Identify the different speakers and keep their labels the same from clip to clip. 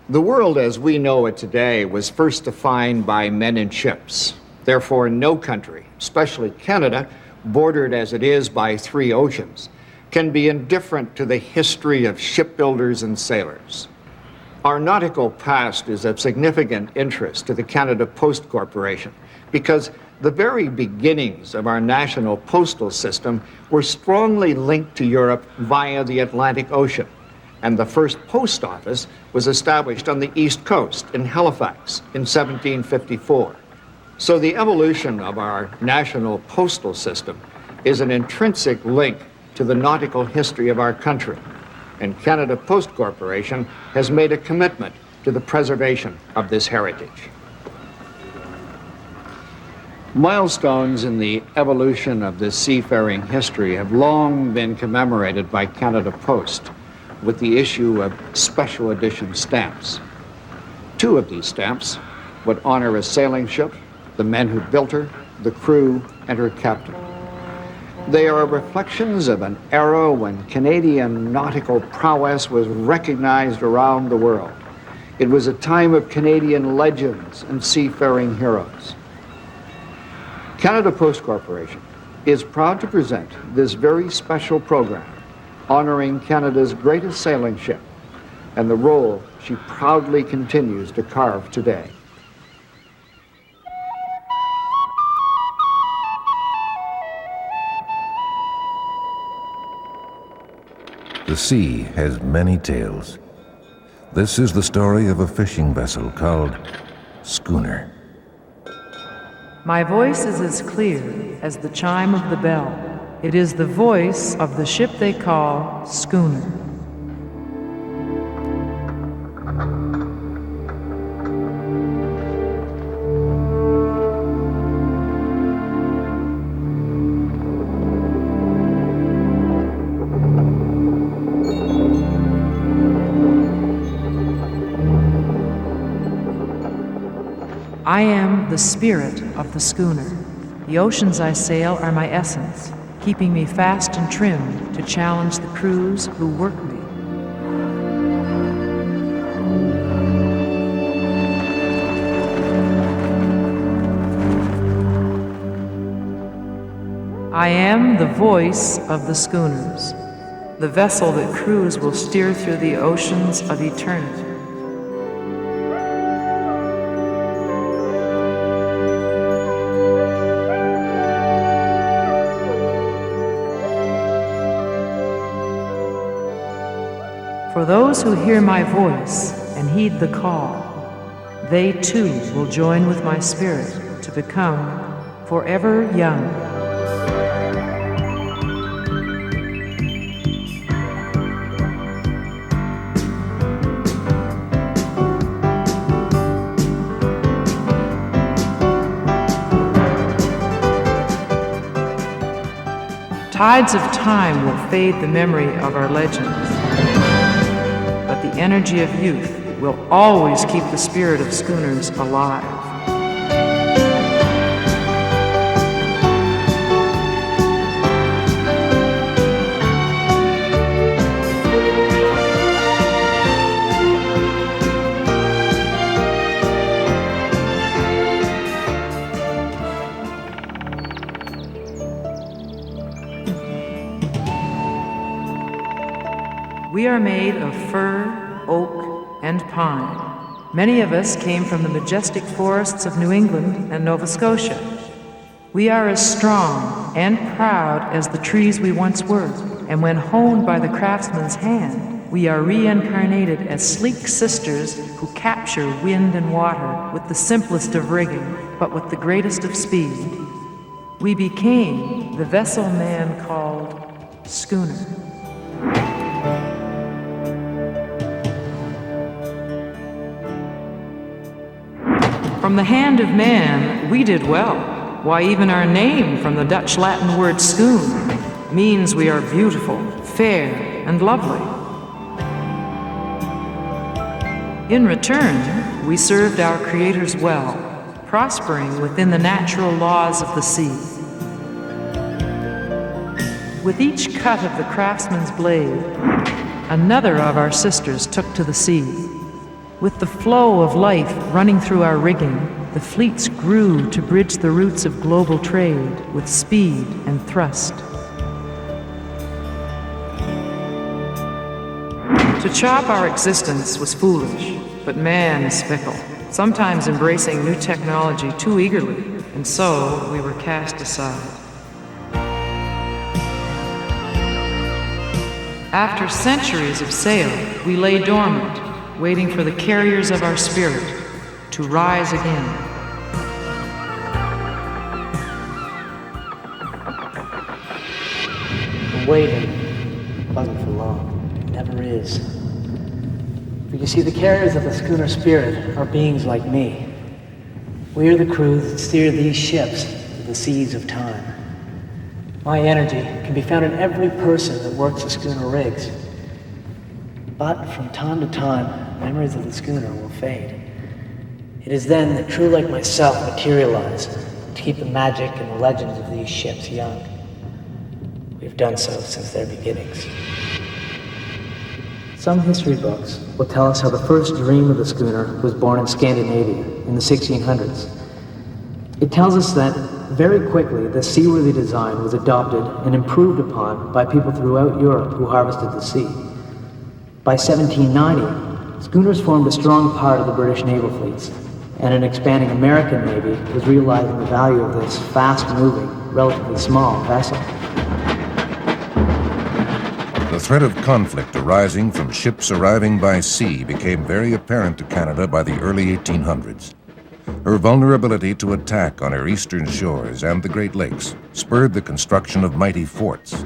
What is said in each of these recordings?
Speaker 1: The world as we know it today was first defined by men in ships. Therefore, no country, especially Canada, bordered as it is by 3 oceans, can be indifferent to the history of shipbuilders and sailors. Our nautical past is of significant interest to the Canada Post Corporation because the very beginnings of our national postal system were strongly linked to Europe via the Atlantic Ocean, and the first post office was established on the East Coast in Halifax in 1754. So the evolution of our national postal system is an intrinsic link to the nautical history of our country, and Canada Post Corporation has made a commitment to the preservation of this heritage. Milestones in the evolution of this seafaring history have long been commemorated by Canada Post with the issue of special edition stamps. 2 of these stamps would honor a sailing ship, the men who built her, the crew, and her captain. They are reflections of an era when Canadian nautical prowess was recognized around the world. It was a time of Canadian legends and seafaring heroes. Canada Post Corporation is proud to present this very special program honoring Canada's greatest sailing ship and the role she proudly continues to carve today.
Speaker 2: The sea has many tales. This is the story of a fishing vessel called Schooner.
Speaker 3: My voice is as clear as the chime of the bell. It is the voice of the ship they call Schooner. I am the spirit of the schooner. The oceans I sail are my essence, keeping me fast and trim to challenge the crews who work me. I am the voice of the schooners, the vessel that crews will steer through the oceans of eternity. For those who hear my voice and heed the call, they too will join with my spirit to become forever young. Tides of time will fade the memory of our legends, but the energy of youth will always keep the spirit of schooners alive. We are made of fir, oak, and pine. Many of us came from the majestic forests of New England and Nova Scotia. We are as strong and proud as the trees we once were, and when honed by the craftsman's hand, we are reincarnated as sleek sisters who capture wind and water with the simplest of rigging, but with the greatest of speed. We became the vessel man called schooner. From the hand of man, we did well. Why, even our name from the Dutch Latin word schoon means we are beautiful, fair, and lovely. In return, we served our creators well, prospering within the natural laws of the sea. With each cut of the craftsman's blade, another of our sisters took to the sea. With the flow of life running through our rigging, the fleets grew to bridge the routes of global trade with speed and thrust. To chop our existence was foolish, but man is fickle, sometimes embracing new technology too eagerly, and so we were cast aside. After centuries of sail, we lay dormant, waiting for the carriers of our spirit to rise again.
Speaker 4: The waiting wasn't for long. It never is. But you see, the carriers of the schooner Spirit are beings like me. We are the crew that steer these ships to the seas of time. My energy can be found in every person that works the schooner rigs. But from time to time, memories of the schooner will fade. It is then that true like myself materialize to keep the magic and the legends of these ships young. We've done so since their beginnings. Some history books will tell us how the first dream of the schooner was born in Scandinavia in the 1600s. It tells us that very quickly the seaworthy design was adopted and improved upon by people throughout Europe who harvested the sea. By 1790, schooners formed a strong part of the British naval fleets, and an expanding American Navy was realizing the value of this fast-moving, relatively small vessel.
Speaker 2: The threat of conflict arising from ships arriving by sea became very apparent to Canada by the early 1800s. Her vulnerability to attack on her eastern shores and the Great Lakes spurred the construction of mighty forts.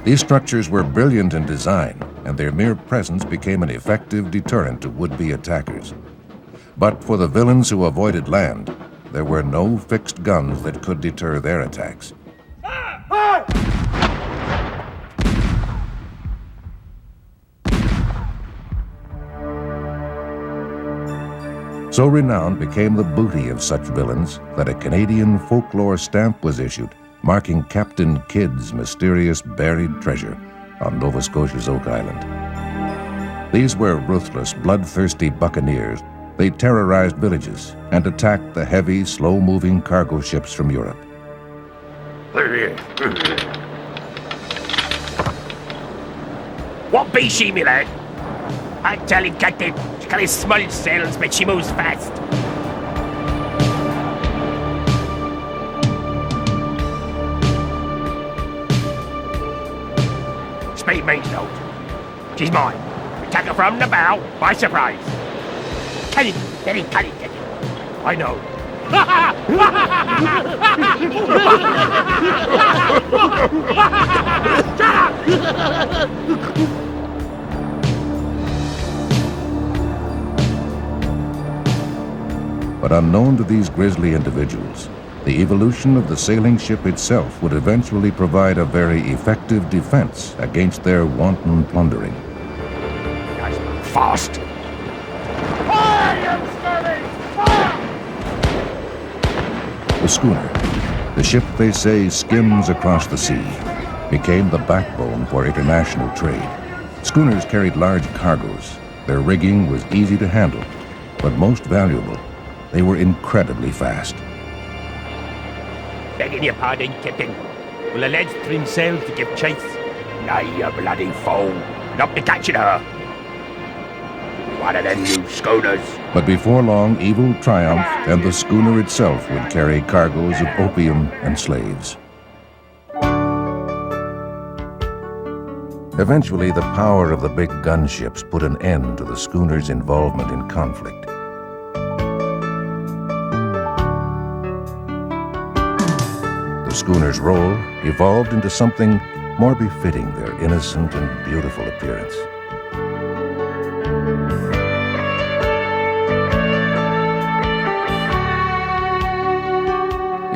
Speaker 2: These structures were brilliant in design, and their mere presence became an effective deterrent to would-be attackers. But for the villains who avoided land, there were no fixed guns that could deter their attacks. So renowned became the booty of such villains that a Canadian folklore stamp was issued, marking Captain Kidd's mysterious buried treasure on Nova Scotia's Oak Island. These were ruthless, bloodthirsty buccaneers. They terrorized villages and attacked the heavy, slow-moving cargo ships from Europe.
Speaker 5: What be she, me lad? I tell you, Captain, she carry small sails, but she moves fast. Speed means no. She's mine. Attack her from the bow by surprise. Get it, get it, get it, get it. I know.
Speaker 2: But unknown to these grisly individuals, the evolution of the sailing ship itself would eventually provide a very effective defense against their wanton plundering.
Speaker 5: Fast! Fire, you skirmish! Fire!
Speaker 2: The schooner, the ship they say skims across the sea, became the backbone for international trade. Schooners carried large cargoes. Their rigging was easy to handle, but most valuable, they were incredibly fast.
Speaker 5: Begging your pardon, Captain. Will the lads trim sail to give chase? Nay, you bloody fool. Not be catching her. One of them new schooners.
Speaker 2: But before long, evil triumphed, and the schooner itself would carry cargoes of opium and slaves. Eventually, the power of the big gunships put an end to the schooner's involvement in conflict. The schooner's role evolved into something more befitting their innocent and beautiful appearance.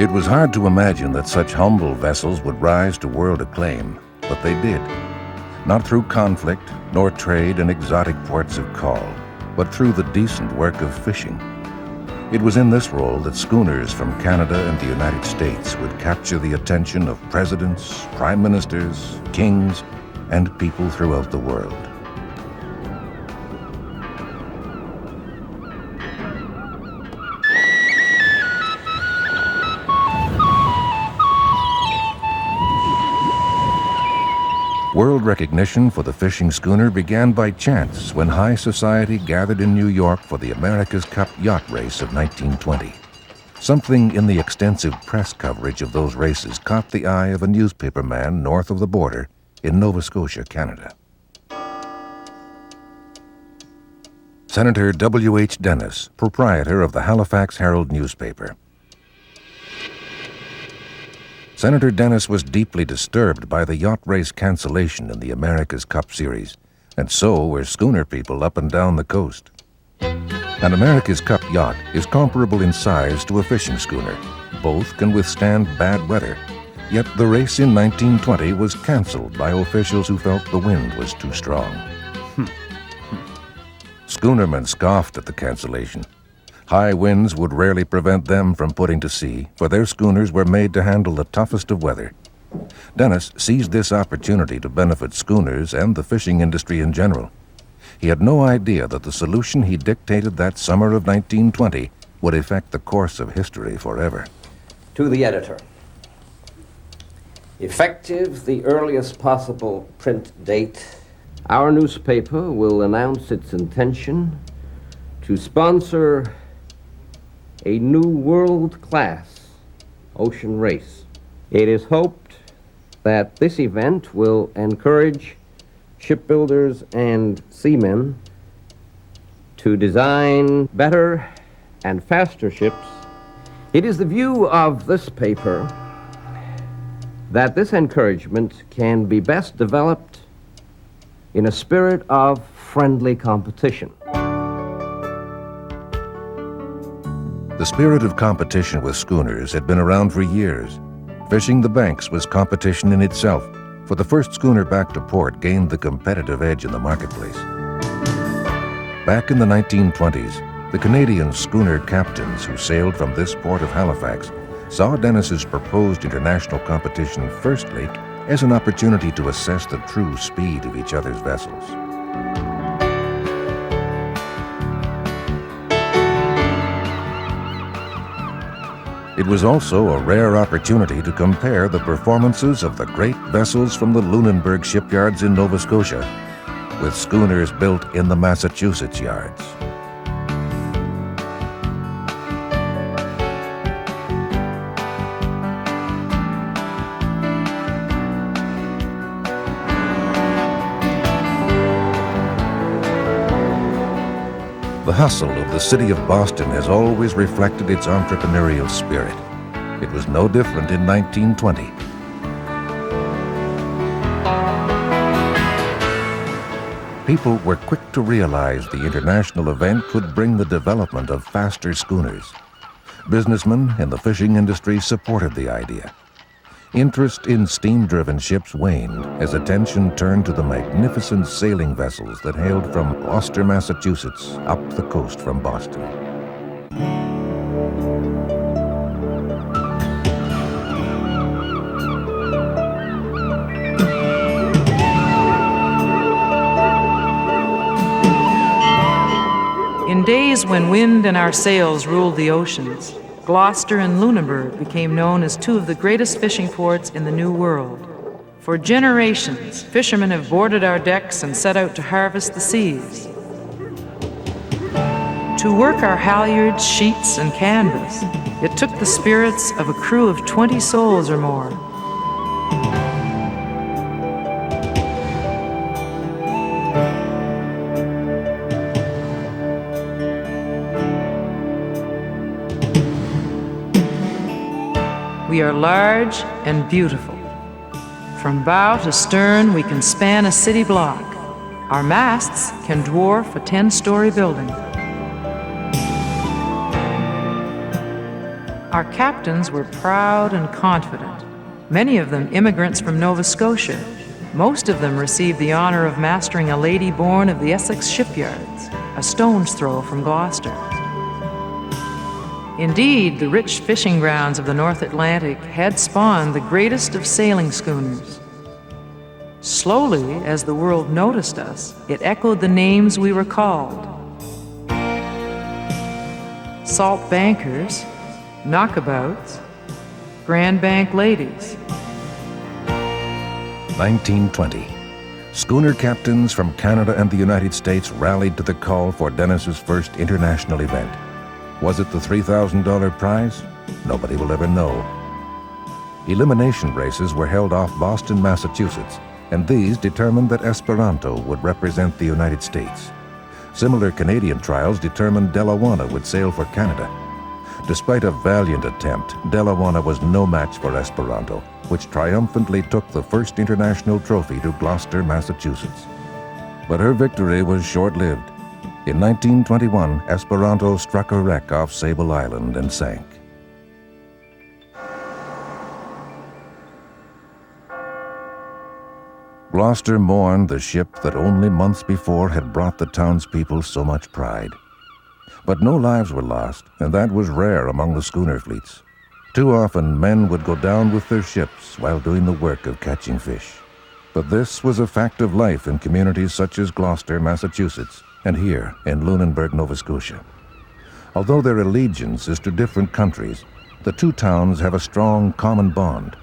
Speaker 2: It was hard to imagine that such humble vessels would rise to world acclaim, but they did. Not through conflict, nor trade in exotic ports of call, but through the decent work of fishing. It was in this role that schooners from Canada and the United States would capture the attention of presidents, prime ministers, kings, and people throughout the world. World recognition for the fishing schooner began by chance when high society gathered in New York for the America's Cup yacht race of 1920. Something in the extensive press coverage of those races caught the eye of a newspaper man north of the border in Nova Scotia, Canada. Senator W.H. Dennis, proprietor of the Halifax Herald newspaper. Senator Dennis was deeply disturbed by the yacht race cancellation in the America's Cup Series, and so were schooner people up and down the coast. An America's Cup yacht is comparable in size to a fishing schooner. Both can withstand bad weather, yet the race in 1920 was canceled by officials who felt the wind was too strong. Schoonermen scoffed at the cancellation. High winds would rarely prevent them from putting to sea, for their schooners were made to handle the toughest of weather. Dennis seized this opportunity to benefit schooners and the fishing industry in general. He had no idea that the solution he dictated that summer of 1920 would affect the course of history forever.
Speaker 6: To the editor. Effective the earliest possible print date, our newspaper will announce its intention to sponsor a new world-class ocean race. It is hoped that this event will encourage shipbuilders and seamen to design better and faster ships. It is the view of this paper that this encouragement can be best developed in a spirit of friendly competition.
Speaker 2: The spirit of competition with schooners had been around for years. Fishing the banks was competition in itself, for the first schooner back to port gained the competitive edge in the marketplace. Back in the 1920s, the Canadian schooner captains who sailed from this port of Halifax saw Dennis's proposed international competition firstly as an opportunity to assess the true speed of each other's vessels. It was also a rare opportunity to compare the performances of the great vessels from the Lunenburg shipyards in Nova Scotia with schooners built in the Massachusetts yards. The hustle of the city of Boston has always reflected its entrepreneurial spirit. It was no different in 1920. People were quick to realize the international event could bring the development of faster schooners. Businessmen in the fishing industry supported the idea. Interest in steam-driven ships waned as attention turned to the magnificent sailing vessels that hailed from Gloucester, Massachusetts, up the coast from Boston.
Speaker 3: In days when wind and our sails ruled the oceans, Gloucester and Lunenburg became known as two of the greatest fishing ports in the New World. For generations, fishermen have boarded our decks and set out to harvest the seas. To work our halyards, sheets, and canvas, it took the spirits of a crew of 20 souls or more. We are large and beautiful. From bow to stern, we can span a city block. Our masts can dwarf a 10-story building. Our captains were proud and confident, many of them immigrants from Nova Scotia. Most of them received the honor of mastering a lady born of the Essex shipyards, a stone's throw from Gloucester. Indeed, the rich fishing grounds of the North Atlantic had spawned the greatest of sailing schooners. Slowly, as the world noticed us, it echoed the names we were called. Salt bankers, knockabouts, Grand Bank ladies.
Speaker 2: 1920. Schooner captains from Canada and the United States rallied to the call for Dennis's first international event. Was it the $3,000 prize? Nobody will ever know. Elimination races were held off Boston, Massachusetts, and these determined that Esperanto would represent the United States. Similar Canadian trials determined Delawana would sail for Canada. Despite a valiant attempt, Delawana was no match for Esperanto, which triumphantly took the first international trophy to Gloucester, Massachusetts. But her victory was short-lived. In 1921, Esperanto struck a wreck off Sable Island and sank. Gloucester mourned the ship that only months before had brought the townspeople so much pride. But no lives were lost, and that was rare among the schooner fleets. Too often, men would go down with their ships while doing the work of catching fish. But this was a fact of life in communities such as Gloucester, Massachusetts, and here in Lunenburg, Nova Scotia. Although their allegiance is to different countries, the two towns have a strong common bond.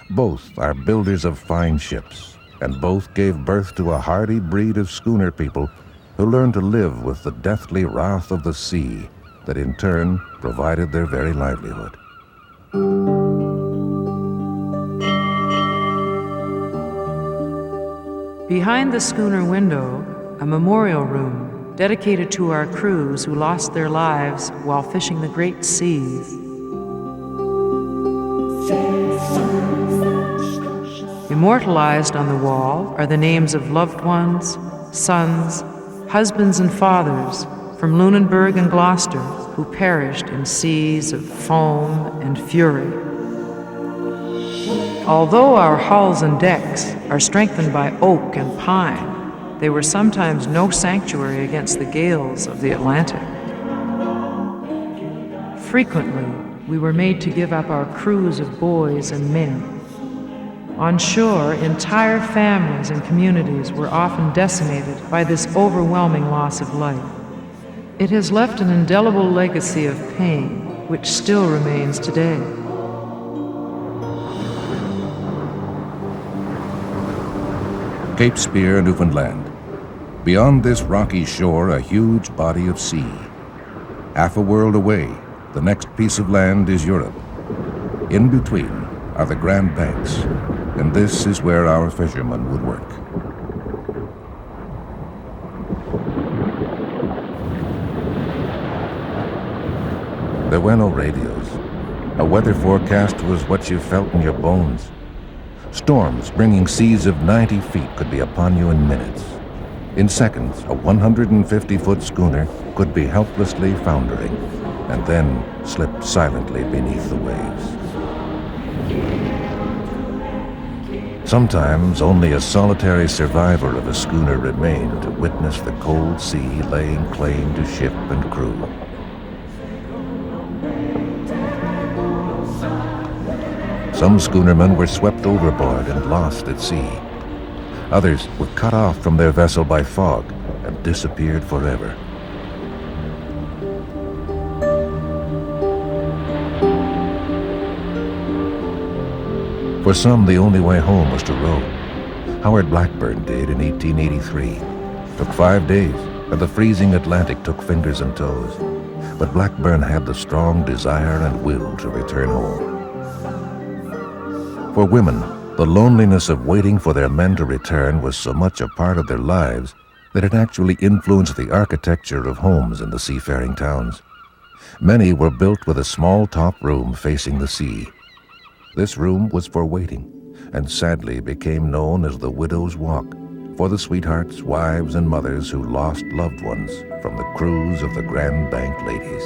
Speaker 2: Both are builders of fine ships, and both gave birth to a hardy breed of schooner people who learned to live with the deathly wrath of the sea that in turn provided their very livelihood.
Speaker 3: Behind the schooner window, a memorial room dedicated to our crews who lost their lives while fishing the great seas. Immortalized on the wall are the names of loved ones, sons, husbands and fathers from Lunenburg and Gloucester who perished in seas of foam and fury. Although our hulls and decks are strengthened by oak and pine, they were sometimes no sanctuary against the gales of the Atlantic. Frequently, we were made to give up our crews of boys and men. On shore, entire families and communities were often decimated by this overwhelming loss of life. It has left an indelible legacy of pain, which still remains today.
Speaker 2: Cape Spear, Newfoundland. Beyond this rocky shore, a huge body of sea. Half a world away, the next piece of land is Europe. In between are the Grand Banks, and this is where our fishermen would work. There were no radios. A weather forecast was what you felt in your bones. Storms bringing seas of 90 feet could be upon you in minutes. In seconds, a 150-foot schooner could be helplessly foundering, and then slip silently beneath the waves. Sometimes only a solitary survivor of a schooner remained to witness the cold sea laying claim to ship and crew. Some schoonermen were swept overboard and lost at sea. Others were cut off from their vessel by fog and disappeared forever. For some, the only way home was to row. Howard Blackburn did in 1883. Took 5 days, and the freezing Atlantic took fingers and toes. But Blackburn had the strong desire and will to return home. For women, the loneliness of waiting for their men to return was so much a part of their lives that it actually influenced the architecture of homes in the seafaring towns. Many were built with a small top room facing the sea. This room was for waiting, and sadly became known as the Widow's Walk, for the sweethearts, wives, and mothers who lost loved ones from the crews of the Grand Bank ladies.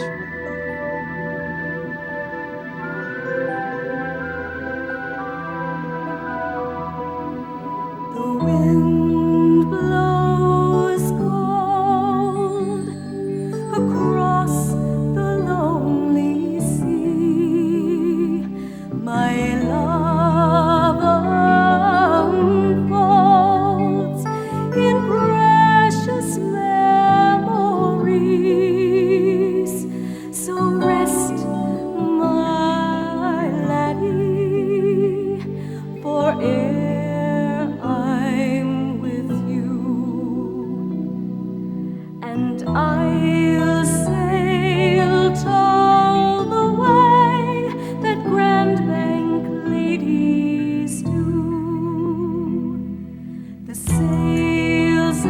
Speaker 7: The wind blows cold across the lonely sea. My love unfolds in precious memories. the sails of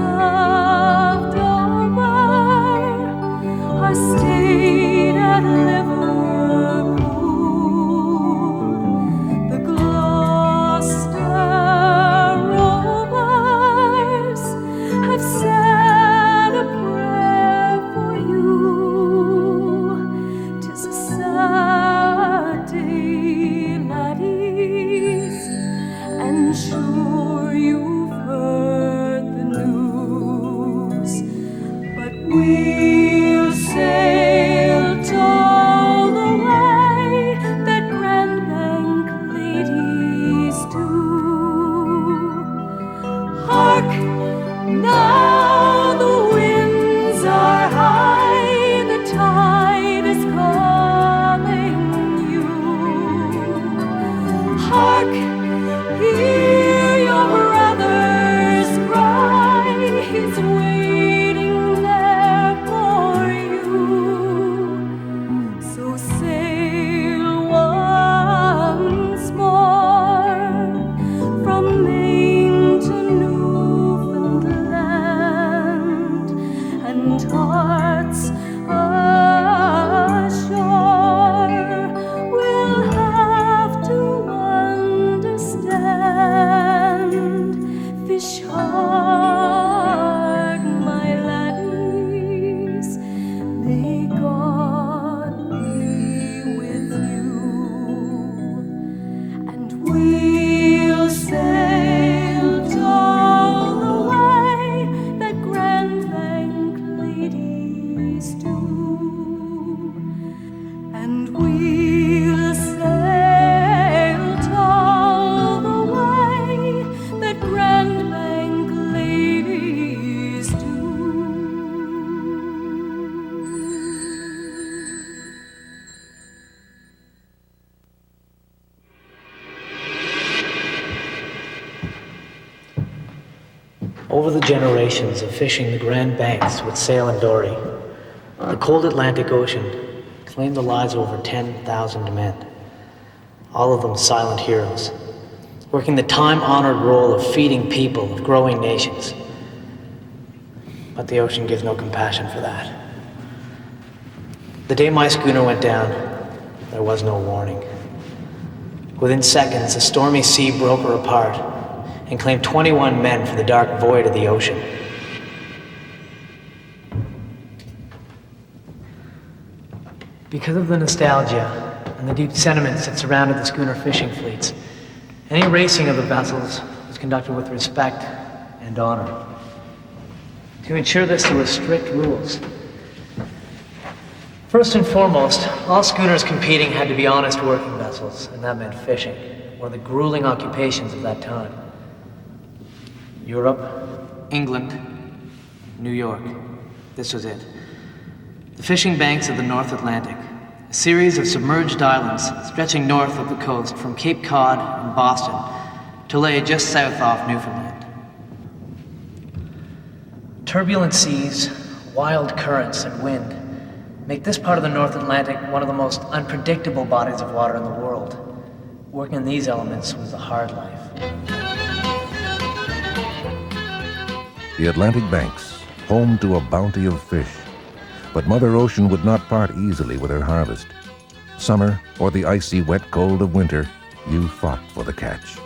Speaker 7: Dover are stayed at Liverpool. The Gloucester rovers have said a prayer for you. 'Tis a sad day, laddies, and sure you've heard the news. But we'll sail all the way that Grand Bank ladies do. Hark! Now the winds are high, the tide is calling you. Hark! Hear your brother's cry, he's waiting there for you. So sail once more from Maine to Newfoundland, and hearts ashore will have to understand. Fish hard, my laddies, may God be with you. And we'll sail all the way that Grand Bank ladies do. And we'll sail all the way that Grand Bank ladies do.
Speaker 4: Over the generations of fishing the Grand Banks with sail and dory, the cold Atlantic Ocean claimed the lives of over 10,000 men, all of them silent heroes, working the time-honored role of feeding people of growing nations. But the ocean gives no compassion for that. The day my schooner went down, there was no warning. Within seconds, a stormy sea broke her apart and claimed 21 men for the dark void of the ocean. Because of the nostalgia and the deep sentiments that surrounded the schooner fishing fleets, any racing of the vessels was conducted with respect and honor. To ensure this, there were strict rules. First and foremost, all schooners competing had to be honest working vessels, and that meant fishing, one of the grueling occupations of that time. Europe, England, New York. This was it. The fishing banks of the North Atlantic, a series of submerged islands stretching north of the coast from Cape Cod and Boston to lay just south off Newfoundland. Turbulent seas, wild currents, and wind make this part of the North Atlantic one of the most unpredictable bodies of water in the world. Working in these elements was a hard life.
Speaker 2: The Atlantic banks, home to a bounty of fish. But Mother Ocean would not part easily with her harvest. Summer or the icy wet cold of winter, you fought for the catch.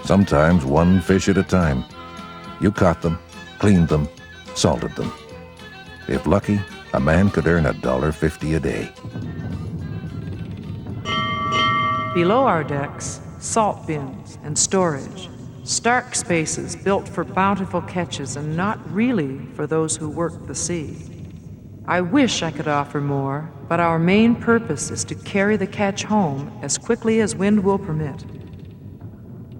Speaker 2: Sometimes one fish at a time. You caught them, cleaned them, salted them. If lucky, a man could earn $1.50 a day.
Speaker 3: Below our decks, salt bins and storage, stark spaces built for bountiful catches and not really for those who work the sea. I wish I could offer more, but our main purpose is to carry the catch home as quickly as wind will permit.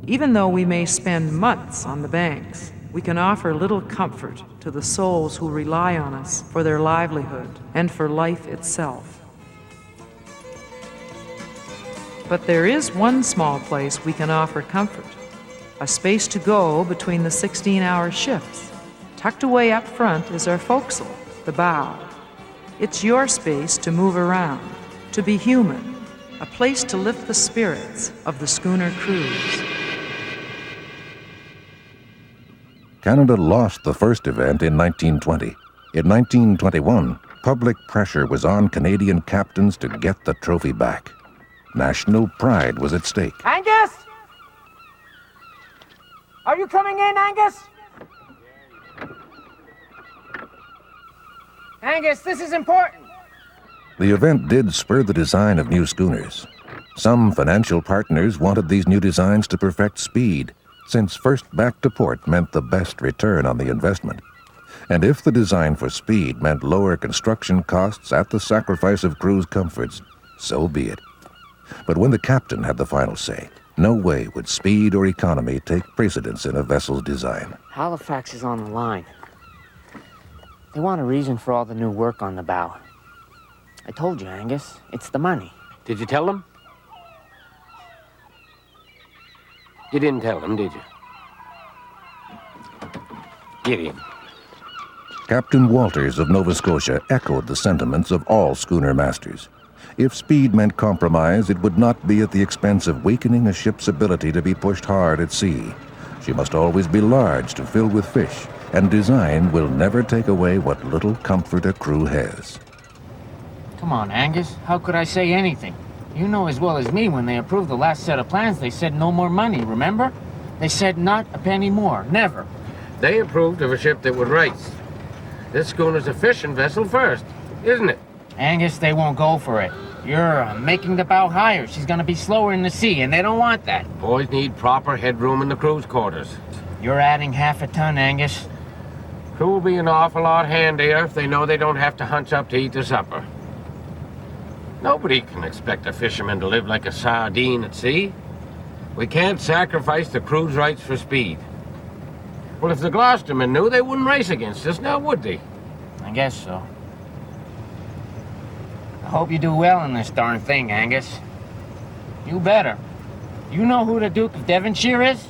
Speaker 3: Even though we may spend months on the banks, we can offer little comfort to the souls who rely on us for their livelihood and for life itself. But there is one small place we can offer comfort, a space to go between the 16-hour shifts. Tucked away up front is our forecastle, the bow. It's your space to move around, to be human, a place to lift the spirits of the schooner crews.
Speaker 2: Canada lost the first event in 1920. In 1921, public pressure was on Canadian captains to get the trophy back. National pride was at stake.
Speaker 4: Angus? Are you coming in, Angus? Angus, this is important.
Speaker 2: The event did spur the design of new schooners. Some financial partners wanted these new designs to perfect speed, since first back to port meant the best return on the investment. And if the design for speed meant lower construction costs at the sacrifice of crew's comforts, so be it. But when the captain had the final say, no way would speed or economy take precedence in a vessel's design.
Speaker 4: Halifax is on the line. They want a reason for all the new work on the bow. I told you, Angus, it's the money.
Speaker 6: Did you tell them? You didn't tell them, did you? Gideon.
Speaker 2: Captain Walters of Nova Scotia echoed the sentiments of all schooner masters. If speed meant compromise, it would not be at the expense of weakening a ship's ability to be pushed hard at sea. She must always be large to fill with fish, and design will never take away what little comfort a crew has.
Speaker 4: Come on, Angus. How could I say anything? You know as well as me when they approved the last set of plans, they said no more money, remember? They said not a penny more, never.
Speaker 6: They approved of a ship that would race. This schooner's a fishing vessel first, isn't it?
Speaker 4: Angus, they won't go for it. You're making the bow higher. She's gonna be slower in the sea, and they don't want that.
Speaker 6: Boys need proper headroom in the crew's quarters.
Speaker 4: You're adding half a ton, Angus.
Speaker 6: Crew will be an awful lot handier if they know they don't have to hunch up to eat their supper. Nobody can expect a fisherman to live like a sardine at sea. We can't sacrifice the crew's rights for speed. Well, if the Gloucestermen knew, they wouldn't race against us, now would they?
Speaker 4: I guess so. I hope you do well in this darn thing, Angus. You better. You know who the Duke of Devonshire is?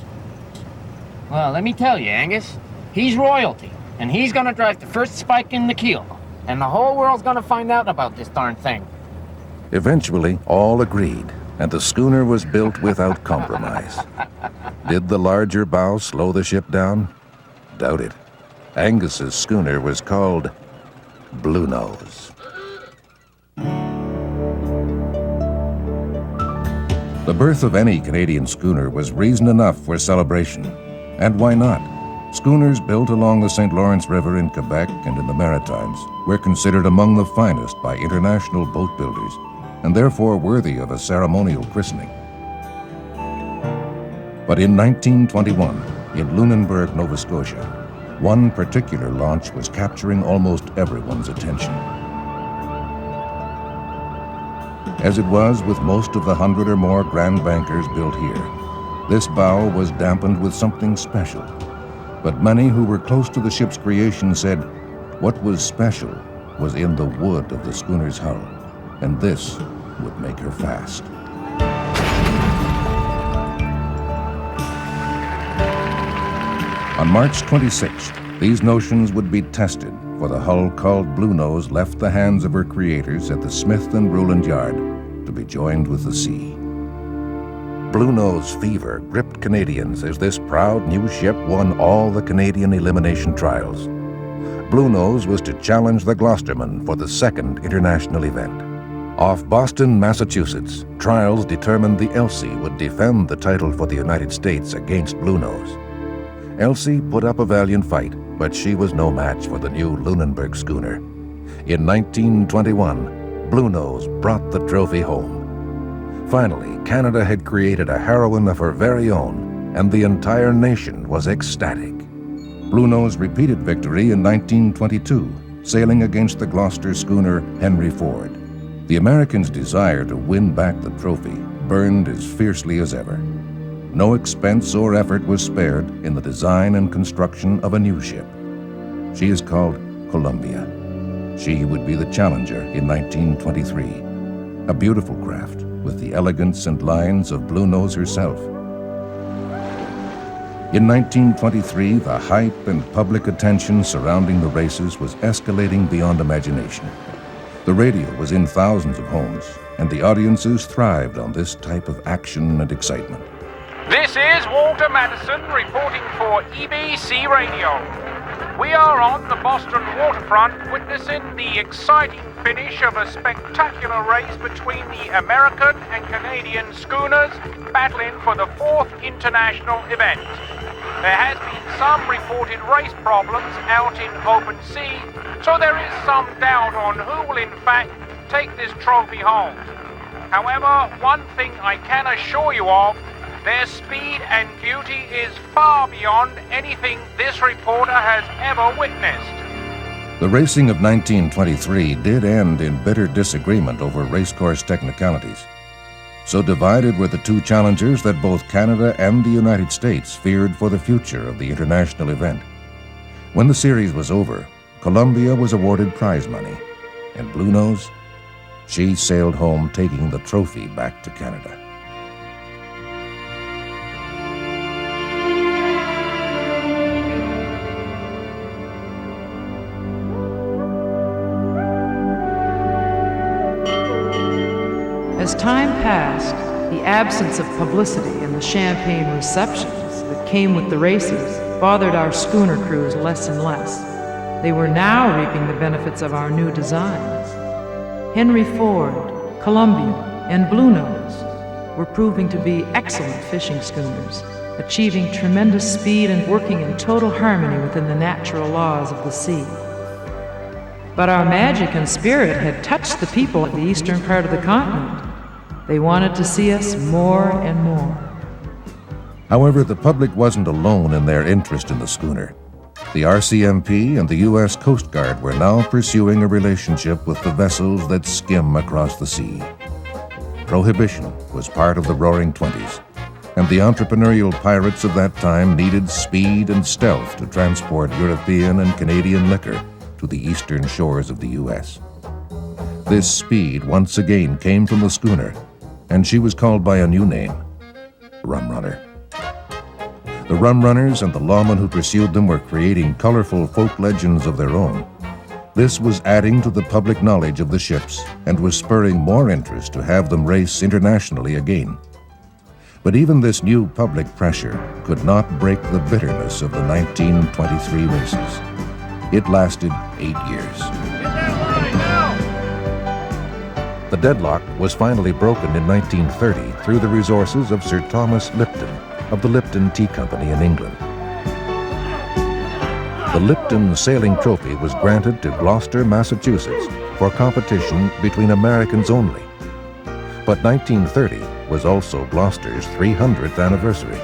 Speaker 4: Well, let me tell you, Angus. He's royalty, and he's gonna drive the first spike in the keel. And the whole world's gonna find out about this darn thing.
Speaker 2: Eventually, all agreed, and the schooner was built without compromise. Did the larger bow slow the ship down? Doubt it. Angus's schooner was called Blue Nose. The birth of any Canadian schooner was reason enough for celebration. And why not? Schooners built along the St. Lawrence River in Quebec and in the Maritimes were considered among the finest by international boat builders, and therefore worthy of a ceremonial christening. But in 1921, in Lunenburg, Nova Scotia, one particular launch was capturing almost everyone's attention. As it was with most of the 100 or more Grand Bankers built here, this bow was dampened with something special. But many who were close to the ship's creation said what was special was in the wood of the schooner's hull, and this would make her fast. On March 26th, these notions would be tested, for the hull called Blue Nose left the hands of her creators at the Smith and Ruland Yard to be joined with the sea. Blue Nose fever gripped Canadians as this proud new ship won all the Canadian elimination trials. Blue Nose was to challenge the Gloucestermen for the second international event. Off Boston, Massachusetts, trials determined the Elsie would defend the title for the United States against Blue Nose. Elsie put up a valiant fight, but she was no match for the new Lunenburg schooner. In 1921, Blue Nose brought the trophy home. Finally, Canada had created a heroine of her very own, and the entire nation was ecstatic. Blue Nose repeated victory in 1922, sailing against the Gloucester schooner Henry Ford. The Americans' desire to win back the trophy burned as fiercely as ever. No expense or effort was spared in the design and construction of a new ship. She is called Columbia. She would be the Challenger in 1923, a beautiful craft with the elegance and lines of Blue Nose herself. In 1923, the hype and public attention surrounding the races was escalating beyond imagination. The radio was in thousands of homes, and the audiences thrived on this type of action and excitement.
Speaker 8: This is Walter Madison reporting for EBC Radio. We are on the Boston waterfront witnessing the exciting finish of a spectacular race between the American and Canadian schooners battling for the 4th international event. There has been some reported race problems out in open sea, so there is some doubt on who will in fact take this trophy home. However, one thing I can assure you of, their speed and beauty is far beyond anything this reporter has ever witnessed.
Speaker 2: The racing of 1923 did end in bitter disagreement over racecourse technicalities. So divided were the two challengers that both Canada and the United States feared for the future of the international event. When the series was over, Columbia was awarded prize money, and Bluenose, she sailed home taking the trophy back to Canada.
Speaker 3: As time passed, the absence of publicity and the champagne receptions that came with the races bothered our schooner crews less and less. They were now reaping the benefits of our new designs. Henry Ford, Columbia, and Bluenose were proving to be excellent fishing schooners, achieving tremendous speed and working in total harmony within the natural laws of the sea. But our magic and spirit had touched the people of the eastern part of the continent. They wanted to see us more and more.
Speaker 2: However, the public wasn't alone in their interest in the schooner. The RCMP and the U.S. Coast Guard were now pursuing a relationship with the vessels that skim across the sea. Prohibition was part of the Roaring Twenties, and the entrepreneurial pirates of that time needed speed and stealth to transport European and Canadian liquor to the eastern shores of the U.S. This speed once again came from the schooner, and she was called by a new name, Rum Runner. The rum runners and the lawmen who pursued them were creating colorful folk legends of their own. This was adding to the public knowledge of the ships and was spurring more interest to have them race internationally again. But even this new public pressure could not break the bitterness of the 1923 races. It lasted 8 years. The deadlock was finally broken in 1930 through the resources of Sir Thomas Lipton of the Lipton Tea Company in England. The Lipton Sailing Trophy was granted to Gloucester, Massachusetts for competition between Americans only. But 1930 was also Gloucester's 300th anniversary.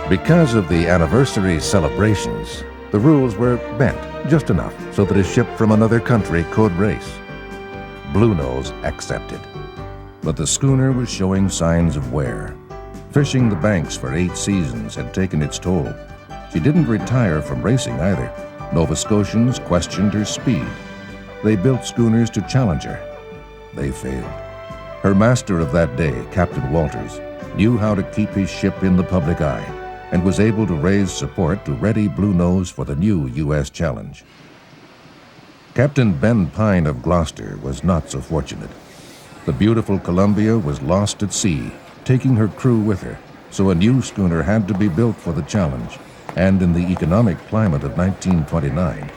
Speaker 2: Because of the anniversary celebrations, the rules were bent just enough so that a ship from another country could race. Bluenose accepted. But the schooner was showing signs of wear. Fishing the banks for 8 seasons had taken its toll. She didn't retire from racing either. Nova Scotians questioned her speed. They built schooners to challenge her. They failed. Her master of that day, Captain Walters, knew how to keep his ship in the public eye and was able to raise support to ready Bluenose for the new U.S. challenge. Captain Ben Pine of Gloucester was not so fortunate. The beautiful Columbia was lost at sea, taking her crew with her, so a new schooner had to be built for the challenge, and in the economic climate of 1929,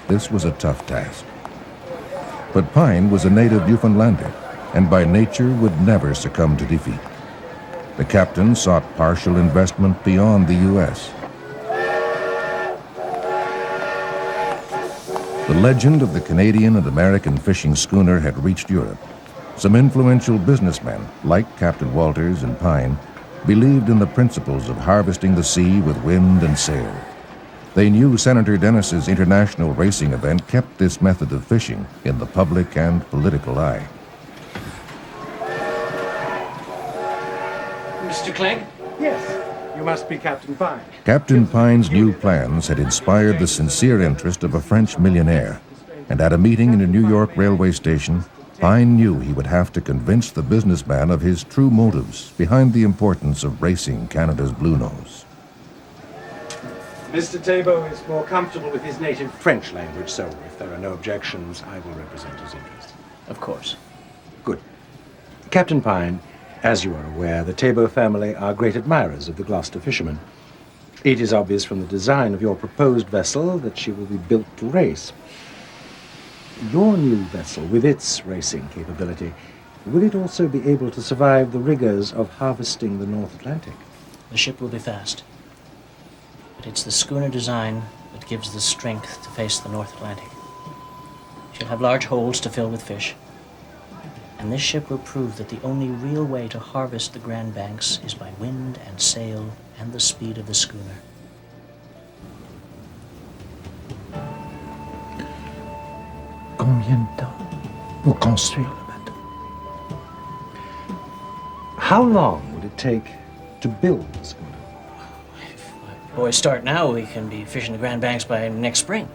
Speaker 2: this was a tough task. But Pine was a native Newfoundlander, and by nature would never succumb to defeat. The captain sought partial investment beyond the U.S. The legend of the Canadian and American fishing schooner had reached Europe. Some influential businessmen, like Captain Walters and Pine, believed in the principles of harvesting the sea with wind and sail. They knew Senator Dennis's international racing event kept this method of fishing in the public and political eye.
Speaker 9: Mr. Clegg? Yes, you must be Captain Pine.
Speaker 2: Captain Pine's new plans had inspired the sincere interest of a French millionaire, and at a meeting in a New York railway station, Pine knew he would have to convince the businessman of his true motives behind the importance of racing Canada's Bluenose.
Speaker 9: Mr. Tabo is more comfortable with his native French language, so if there are no objections, I will represent his interests.
Speaker 4: Of course.
Speaker 9: Good. Captain Pine, As you are aware, the Tabo family are great admirers of the Gloucester fishermen. It is obvious from the design of your proposed vessel that she will be built to race. Your new vessel, with its racing capability, will it also be able to survive the rigors of harvesting the North Atlantic?
Speaker 4: The ship will be fast. But it's the schooner design that gives the strength to face the North Atlantic. She'll have large holds to fill with fish. And this ship will prove that the only real way to harvest the Grand Banks is by wind and sail and the speed of the schooner.
Speaker 9: Combien de temps pour construire le bateau? How long would it take to build the schooner?
Speaker 4: If boys start now, we can be fishing the Grand Banks by next spring.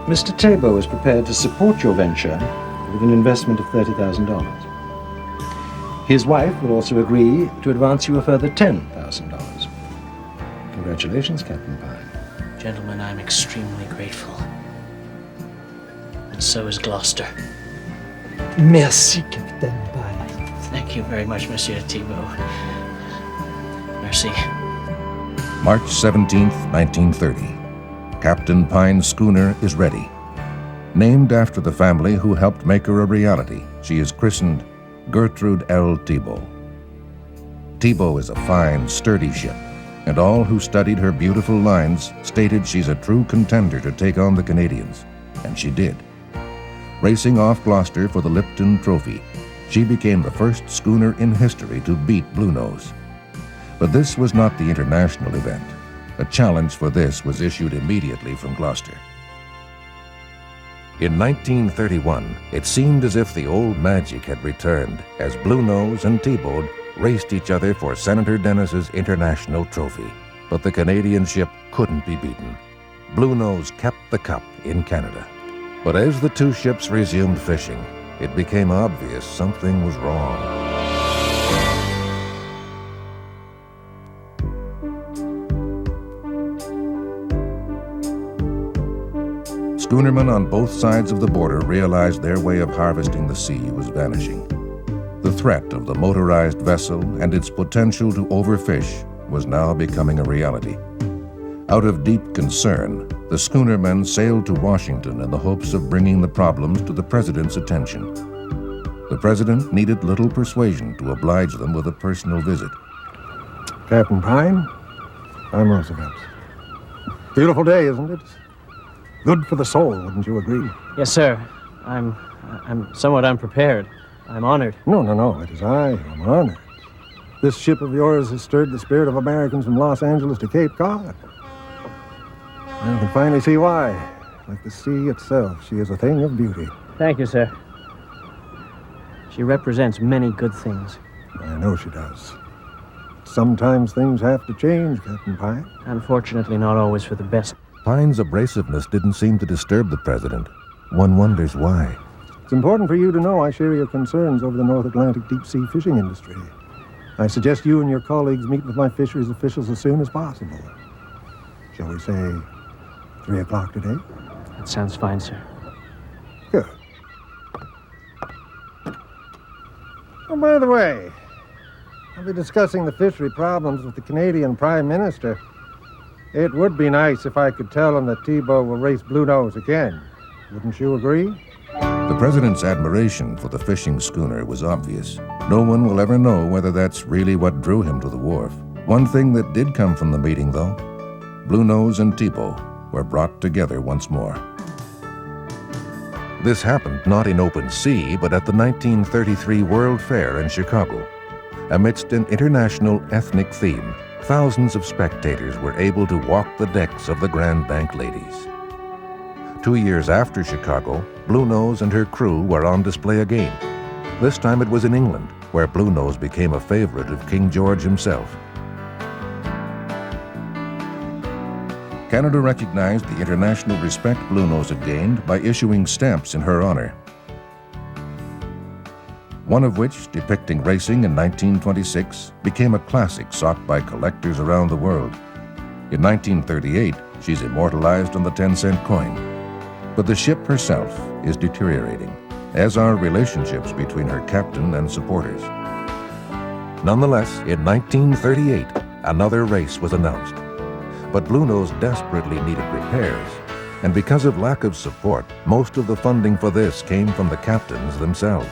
Speaker 9: Mr. Tabo is prepared to support your venture with an investment of $30,000. His wife will also agree to advance you a further $10,000. Congratulations, Captain Pine.
Speaker 4: Gentlemen, I'm extremely grateful. And so is Gloucester.
Speaker 10: Merci, Capitaine Pine.
Speaker 4: Thank you very much, Monsieur Thibault. Merci.
Speaker 2: March 17th, 1930. Captain Pine's schooner is ready. Named after the family who helped make her a reality, she is christened Gertrude L. Thibault. Thibault is a fine, sturdy ship, and all who studied her beautiful lines stated she's a true contender to take on the Canadians, and she did. Racing off Gloucester for the Lipton Trophy, she became the first schooner in history to beat Bluenose. But this was not the international event. A challenge for this was issued immediately from Gloucester. In 1931, it seemed as if the old magic had returned as Bluenose and Thibault raced each other for Senator Dennis's international trophy. But the Canadian ship couldn't be beaten. Bluenose kept the cup in Canada. But as the two ships resumed fishing, it became obvious something was wrong. Schoonermen on both sides of the border realized their way of harvesting the sea was vanishing. The threat of the motorized vessel and its potential to overfish was now becoming a reality. Out of deep concern, the schoonermen sailed to Washington in the hopes of bringing the problems to the president's attention. The president needed little persuasion to oblige them with a personal visit.
Speaker 11: Captain Pine, I'm Roosevelt. Beautiful day, isn't it? Good for the soul, wouldn't you agree?
Speaker 4: Yes, sir. I'm somewhat unprepared. I'm honored.
Speaker 11: No, it is I who am honored. This ship of yours has stirred the spirit of Americans from Los Angeles to Cape Cod. I can finally see why. Like the sea itself, she is a thing of beauty.
Speaker 4: Thank you, sir. She represents many good things.
Speaker 11: I know she does. Sometimes things have to change, Captain Pine.
Speaker 4: Unfortunately, not always for the best.
Speaker 2: Pine's abrasiveness didn't seem to disturb the president. One wonders why.
Speaker 11: It's important for you to know I share your concerns over the North Atlantic deep-sea fishing industry. I suggest you and your colleagues meet with my fisheries officials as soon as possible. Shall we say 3 o'clock today?
Speaker 4: That sounds fine, sir.
Speaker 11: Good. Oh, by the way, I'll be discussing the fishery problems with the Canadian Prime Minister. It would be nice if I could tell him that Thibault will race Bluenose again. Wouldn't you agree?
Speaker 2: The president's admiration for the fishing schooner was obvious. No one will ever know whether that's really what drew him to the wharf. One thing that did come from the meeting, though, Bluenose and Thibault were brought together once more. This happened not in open sea, but at the 1933 World Fair in Chicago. Amidst an international ethnic theme, thousands of spectators were able to walk the decks of the Grand Bank ladies. 2 years after Chicago, Bluenose and her crew were on display again. This time it was in England, where Bluenose became a favorite of King George himself. Canada recognized the international respect Bluenose had gained by issuing stamps in her honor. One of which, depicting racing in 1926, became a classic sought by collectors around the world. In 1938, she's immortalized on the 10-cent coin. But the ship herself is deteriorating, as are relationships between her captain and supporters. Nonetheless, in 1938, another race was announced. But Bluenose desperately needed repairs, and because of lack of support, most of the funding for this came from the captains themselves.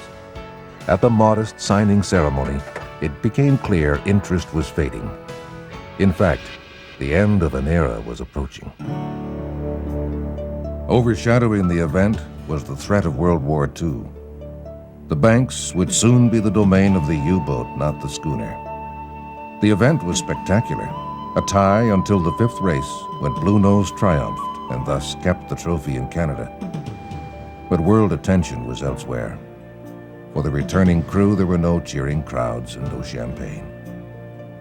Speaker 2: At the modest signing ceremony, it became clear interest was fading. In fact, the end of an era was approaching. Overshadowing the event was the threat of World War II. The banks would soon be the domain of the U-boat, not the schooner. The event was spectacular, a tie until the fifth race when Bluenose triumphed and thus kept the trophy in Canada. But world attention was elsewhere. For the returning crew, there were no cheering crowds and no champagne.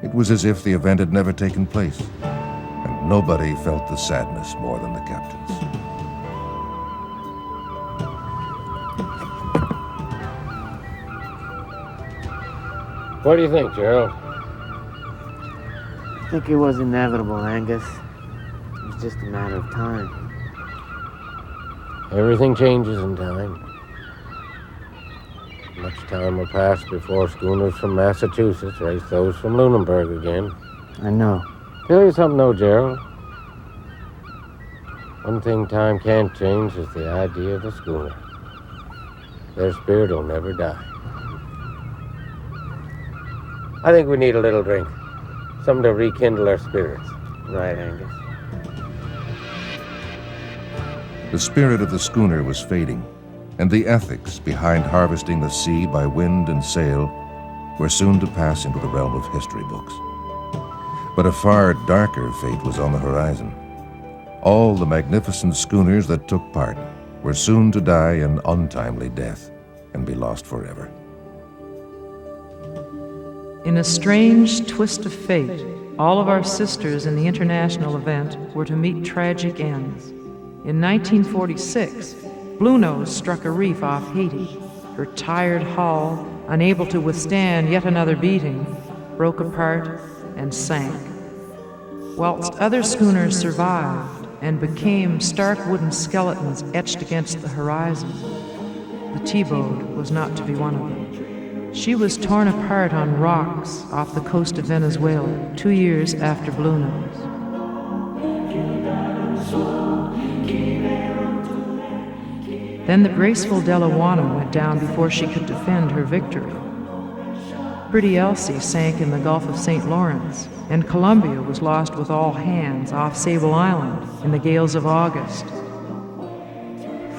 Speaker 2: It was as if the event had never taken place, and nobody felt the sadness more than the captains.
Speaker 6: What do you think, Gerald?
Speaker 4: I think it was inevitable, Angus. It was just a matter of time.
Speaker 6: Everything changes in time. Much time will pass before schooners from Massachusetts race those from Lunenburg again.
Speaker 4: I know.
Speaker 6: Tell you something, though, Gerald. One thing time can't change is the idea of the schooner. Their spirit will never die. I think we need a little drink. Something to rekindle our spirits.
Speaker 4: Right, Angus.
Speaker 2: The spirit of the schooner was fading, and the ethics behind harvesting the sea by wind and sail were soon to pass into the realm of history books. But a far darker fate was on the horizon. All the magnificent schooners that took part were soon to die an untimely death and be lost forever.
Speaker 3: In a strange twist of fate, all of our sisters in the international event were to meet tragic ends. In 1946, Bluenose struck a reef off Haiti. Her tired hull, unable to withstand yet another beating, broke apart and sank. Whilst other schooners survived and became stark wooden skeletons etched against the horizon, the T-boat was not to be one of them. She was torn apart on rocks off the coast of Venezuela 2 years after Bluenose. Then the graceful Delawana went down before she could defend her victory. Pretty Elsie sank in the Gulf of St. Lawrence, and Columbia was lost with all hands off Sable Island in the gales of August.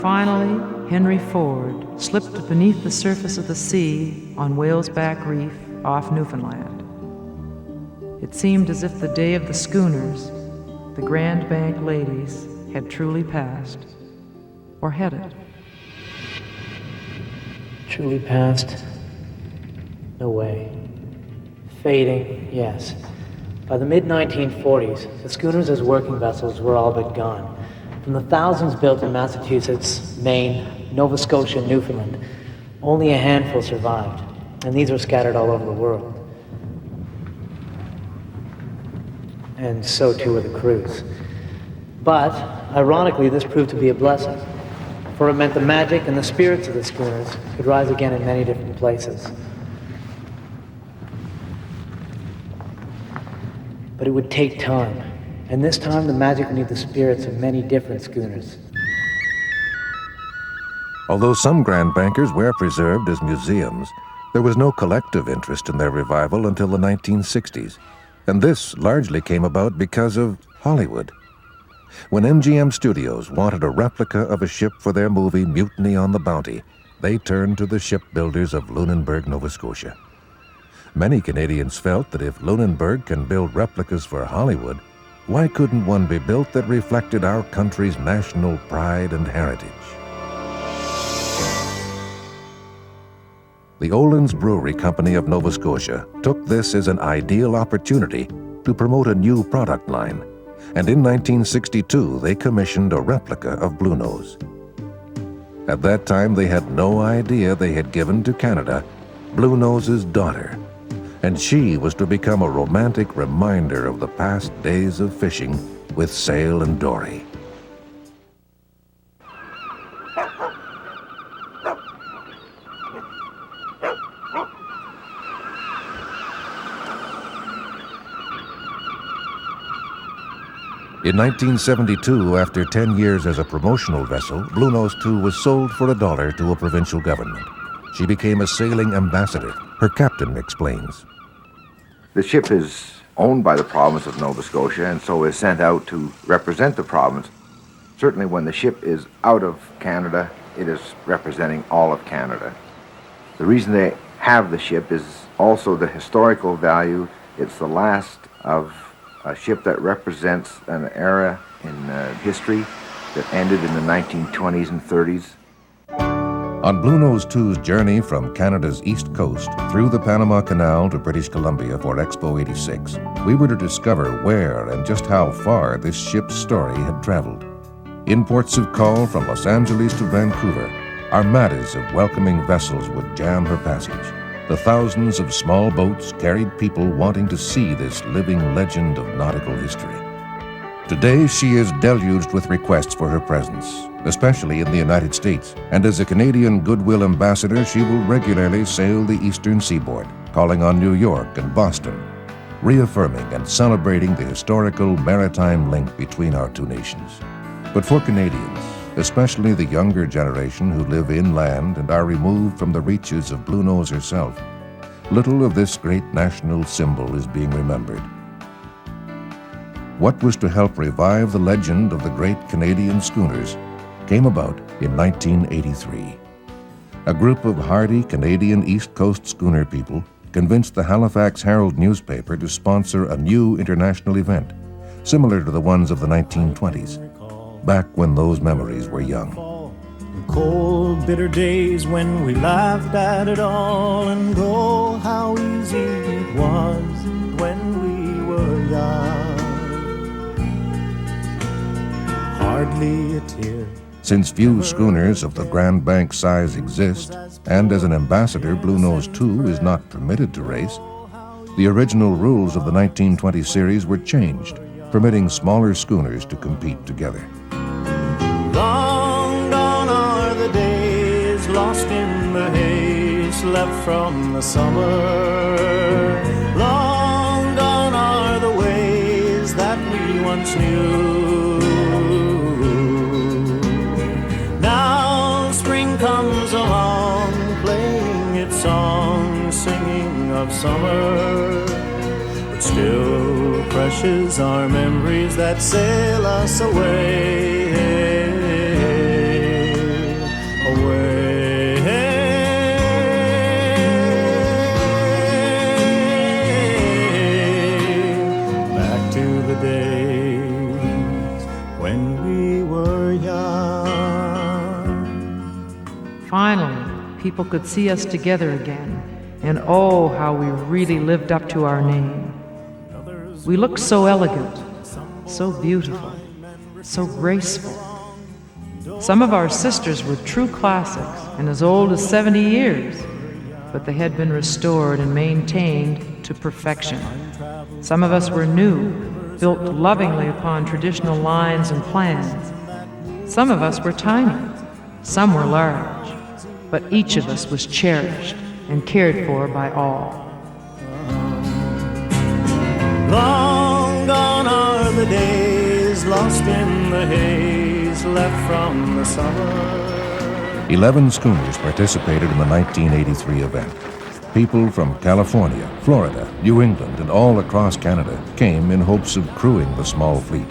Speaker 3: Finally, Henry Ford slipped beneath the surface of the sea on Whale's Back Reef off Newfoundland. It seemed as if the day of the schooners, the Grand Bank ladies, had truly passed, or had it?
Speaker 4: Truly past? No way. Fading, yes. By the mid-1940s, the schooners as working vessels were all but gone. From the thousands built in Massachusetts, Maine, Nova Scotia, and Newfoundland, only a handful survived, and these were scattered all over the world. And so too were the crews. But, ironically, this proved to be a blessing, for it meant the magic and the spirits of the schooners could rise again in many different places. But it would take time, and this time the magic would need the spirits of many different schooners.
Speaker 2: Although some Grand Bankers were preserved as museums, there was no collective interest in their revival until the 1960s, and this largely came about because of Hollywood. When MGM Studios wanted a replica of a ship for their movie Mutiny on the Bounty, they turned to the shipbuilders of Lunenburg, Nova Scotia. Many Canadians felt that if Lunenburg can build replicas for Hollywood, why couldn't one be built that reflected our country's national pride and heritage? The Olin's Brewery Company of Nova Scotia took this as an ideal opportunity to promote a new product line, and in 1962 they commissioned a replica of Bluenose. At that time they had no idea they had given to Canada Bluenose's daughter, and she was to become a romantic reminder of the past days of fishing with sail and dory. In 1972, after 10 years as a promotional vessel, Blue Nose 2 was sold for $1 to a provincial government. She became a sailing ambassador. Her captain explains.
Speaker 12: The ship is owned by the province of Nova Scotia and so is sent out to represent the province. Certainly when the ship is out of Canada, it is representing all of Canada. The reason they have the ship is also the historical value. It's the last of a ship that represents an era in history that ended in the 1920s and 30s.
Speaker 2: On Blue Nose 2's journey from Canada's east coast through the Panama Canal to British Columbia for Expo 86, we were to discover where and just how far this ship's story had traveled. In ports of call from Los Angeles to Vancouver, armadas of welcoming vessels would jam her passage. The thousands of small boats carried people wanting to see this living legend of nautical history. Today, she is deluged with requests for her presence, especially in the United States, and as a Canadian Goodwill Ambassador, she will regularly sail the eastern seaboard, calling on New York and Boston, reaffirming and celebrating the historical maritime link between our two nations. But for Canadians, especially the younger generation who live inland and are removed from the reaches of Blue Nose herself, little of this great national symbol is being remembered. What was to help revive the legend of the great Canadian schooners came about in 1983. A group of hardy Canadian East Coast schooner people convinced the Halifax Herald newspaper to sponsor a new international event, similar to the ones of the 1920s, back when those memories were young.
Speaker 13: Cold, bitter days when we laughed at it all, and oh, how easy it was when we were young. Hardly a tear.
Speaker 2: Since few schooners of the Grand Bank size exist, and as an ambassador Blue Nose 2 is not permitted to race, the original rules of the 1920 series were changed, permitting smaller schooners to compete together.
Speaker 13: Long gone are the days lost in the haze left from the summer. Long gone are the ways that we once knew. Now spring comes along, playing its song, singing of summer. But still precious are memories that sail us away. Back to the days when we were young.
Speaker 3: Finally, people could see us together again, and oh, how we really lived up to our name. We looked so elegant, so beautiful, so graceful. Some of our sisters were true classics and as old as 70 years, but they had been restored and maintained to perfection. Some of us were new, built lovingly upon traditional lines and plans. Some of us were tiny, some were large, but each of us was cherished and cared for by all.
Speaker 13: Long gone are the days lost in the haze left from the summer.
Speaker 2: 11 schooners participated in the 1983 event. People from California, Florida, New England, and all across Canada came in hopes of crewing the small fleet.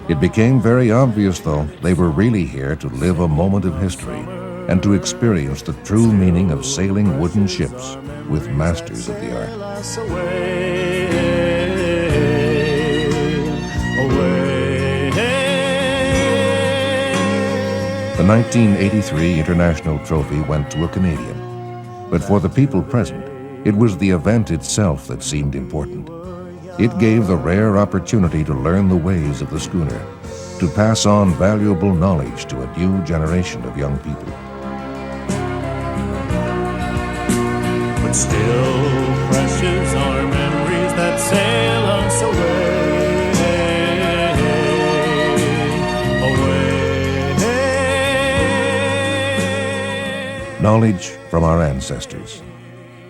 Speaker 2: It became very obvious, though, they were really here to live a moment of history and to experience the true meaning of sailing wooden ships with masters of the art. The 1983 International Trophy went to a Canadian, but for the people present, it was the event itself that seemed important. It gave the rare opportunity to learn the ways of the schooner, to pass on valuable knowledge to a new generation of young people.
Speaker 13: But still precious are memories that sail us away.
Speaker 2: Knowledge from our ancestors.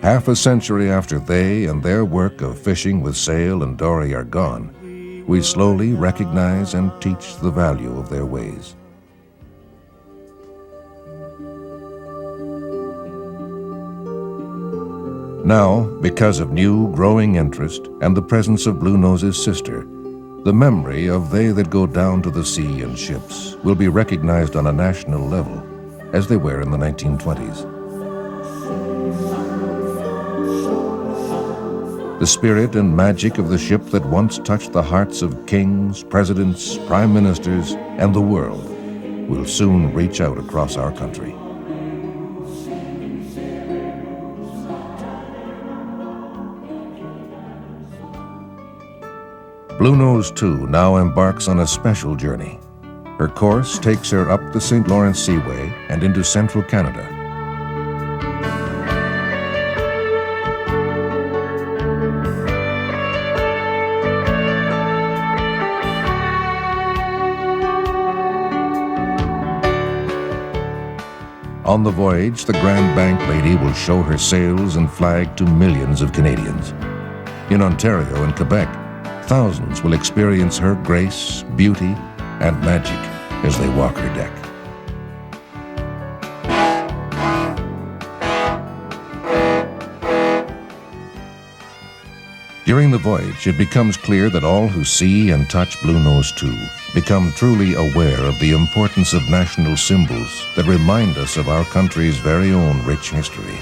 Speaker 2: Half a century after they and their work of fishing with sail and dory are gone, we slowly recognize and teach the value of their ways. Now, because of new growing interest and the presence of Bluenose's sister, the memory of they that go down to the sea in ships will be recognized on a national level, as they were in the 1920s. The spirit and magic of the ship that once touched the hearts of kings, presidents, prime ministers, and the world will soon reach out across our country. Bluenose, too, now embarks on a special journey. Her course takes her up the St. Lawrence Seaway and into central Canada. On the voyage, the Grand Bank Lady will show her sails and flag to millions of Canadians. In Ontario and Quebec, thousands will experience her grace, beauty, and magic as they walk her deck. During the voyage, it becomes clear that all who see and touch Bluenose too become truly aware of the importance of national symbols that remind us of our country's very own rich history.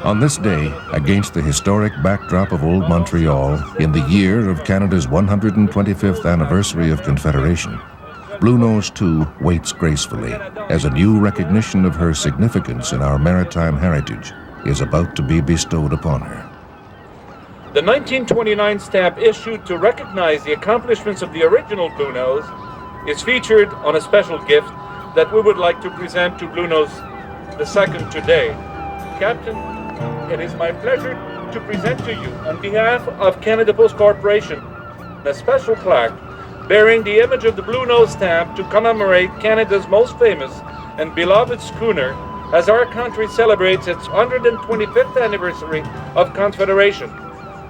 Speaker 2: On this day, against the historic backdrop of Old Montreal, in the year of Canada's 125th anniversary of Confederation, Bluenose too waits gracefully as a new recognition of her significance in our maritime heritage is about to be bestowed upon her.
Speaker 8: The 1929 stamp issued to recognize the accomplishments of the original Bluenose is featured on a special gift that we would like to present to Bluenose II today. Captain, it is my pleasure to present to you, on behalf of Canada Post Corporation, a special plaque bearing the image of the Bluenose stamp to commemorate Canada's most famous and beloved schooner as our country celebrates its 125th anniversary of Confederation.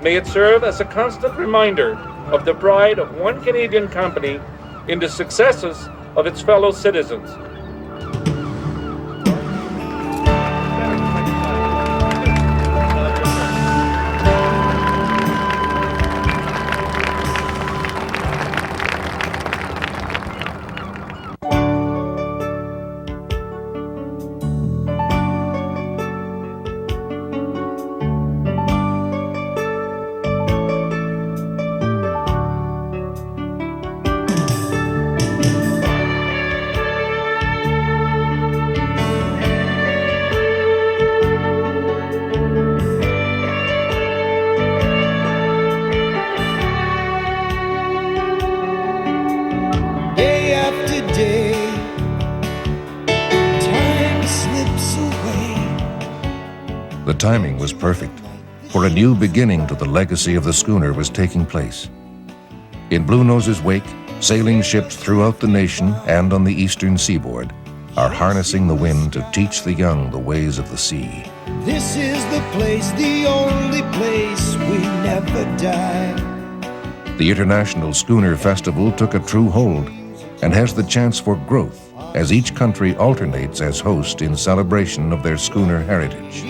Speaker 8: May it serve as a constant reminder of the pride of one Canadian company in the successes of its fellow citizens.
Speaker 2: The timing was perfect, for a new beginning to the legacy of the schooner was taking place. In Bluenose's wake, sailing ships throughout the nation and on the eastern seaboard are harnessing the wind to teach the young the ways of the sea.
Speaker 13: This is the place, the only place we never die.
Speaker 2: The International Schooner Festival took a true hold and has the chance for growth as each country alternates as host in celebration of their schooner heritage.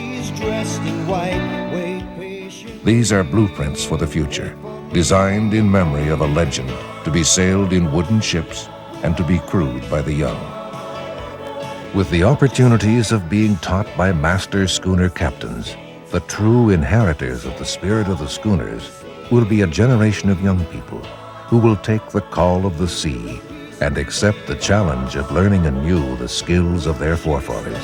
Speaker 2: These are blueprints for the future, designed in memory of a legend to be sailed in wooden ships and to be crewed by the young. With the opportunities of being taught by master schooner captains, the true inheritors of the spirit of the schooners will be a generation of young people who will take the call of the sea and accept the challenge of learning anew the skills of their forefathers.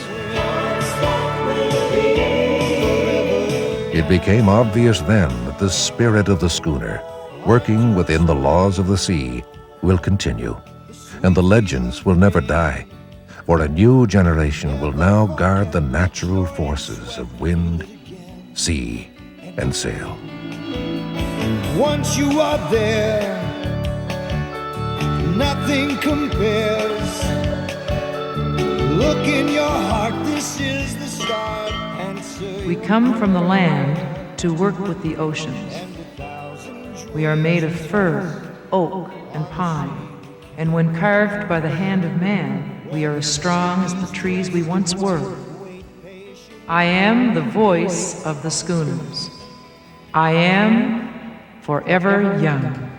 Speaker 2: It became obvious then that the spirit of the schooner, working within the laws of the sea, will continue, and the legends will never die, for a new generation will now guard the natural forces of wind, sea, and sail.
Speaker 14: Once you are there, nothing compares. Look in your heart, this is the start.
Speaker 3: We come from the land to work with the oceans. We are made of fir, oak, and pine, and when carved by the hand of man, we are as strong as the trees we once were. I am the voice of the schooners. I am forever young.